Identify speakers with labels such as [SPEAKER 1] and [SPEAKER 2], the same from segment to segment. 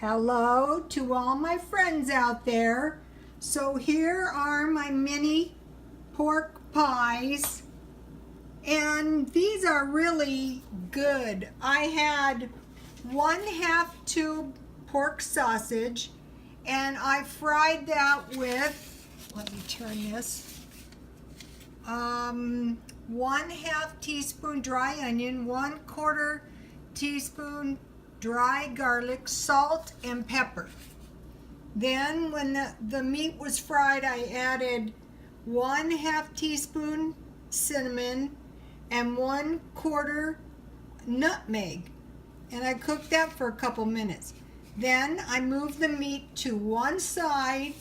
[SPEAKER 1] Hello to all my friends out there. So here are my mini pork pies, and these are really good. I had 1/2 tube pork sausage, and I fried that with, let me turn this, 1/2 teaspoon dry onion, 1/4 teaspoon dry garlic, salt, and pepper. Then when the meat was fried, I added 1/2 teaspoon cinnamon and 1/4 nutmeg, and I cooked that for a couple minutes. Then I moved the meat to one side,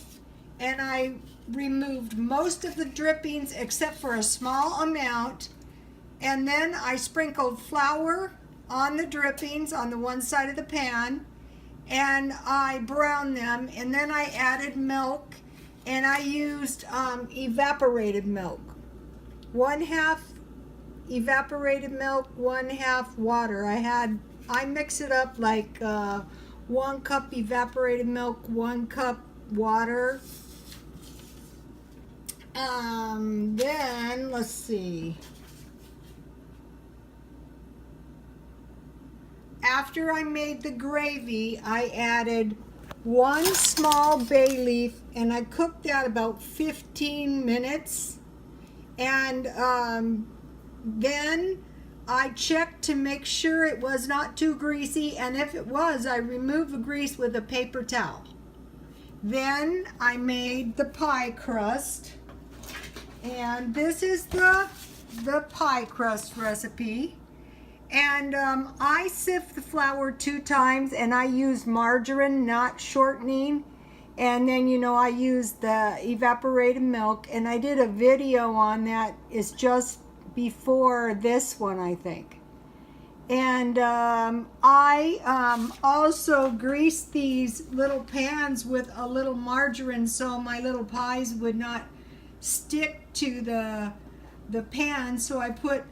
[SPEAKER 1] and I removed most of the drippings except for a small amount, and then I sprinkled flour on the drippings on the one side of the pan, and I browned them, and then I added milk, and I used evaporated milk. 1/2 evaporated milk, 1/2 water. I mix it up like 1 cup evaporated milk, 1 cup water. Then let's see. After I made the gravy, I added 1 small bay leaf, and I cooked that about 15 minutes. And then I checked to make sure it was not too greasy, and if it was, I removed the grease with a paper towel. Then I made the pie crust, and this is the pie crust recipe. And I sift the flour 2 times, and I use margarine, not shortening. And then, I use the evaporated milk, and I did a video on that. It's just before this one, I think. And I also greased these little pans with a little margarine so my little pies would not stick to the pan. So I put,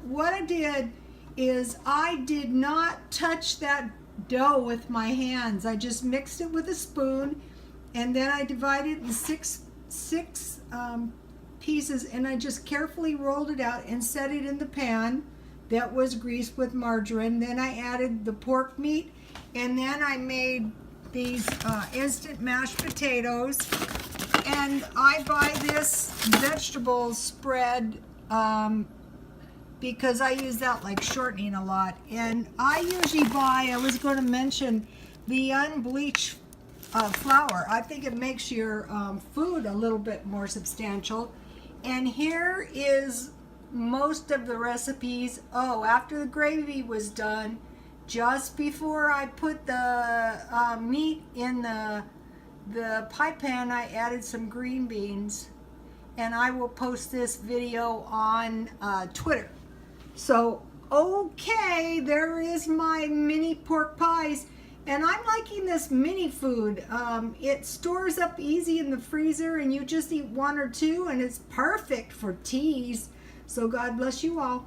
[SPEAKER 1] what I did is I did not touch that dough with my hands. I just mixed it with a spoon, and then I divided it in six pieces, and I just carefully rolled it out and set it in the pan that was greased with margarine. Then I added the pork meat, and then I made these instant mashed potatoes. And I buy this vegetable spread because I use that like shortening a lot. And I usually buy, I was going to mention, the unbleached flour. I think it makes your food a little bit more substantial. And here is most of the recipes. Oh, after the gravy was done, just before I put the meat in the pie pan, I added some green beans, and I will post this video on Twitter. So, okay, there is my mini pork pies, and I'm liking this mini food. It stores up easy in the freezer, and you just eat 1 or 2, and it's perfect for teas. So God bless you all.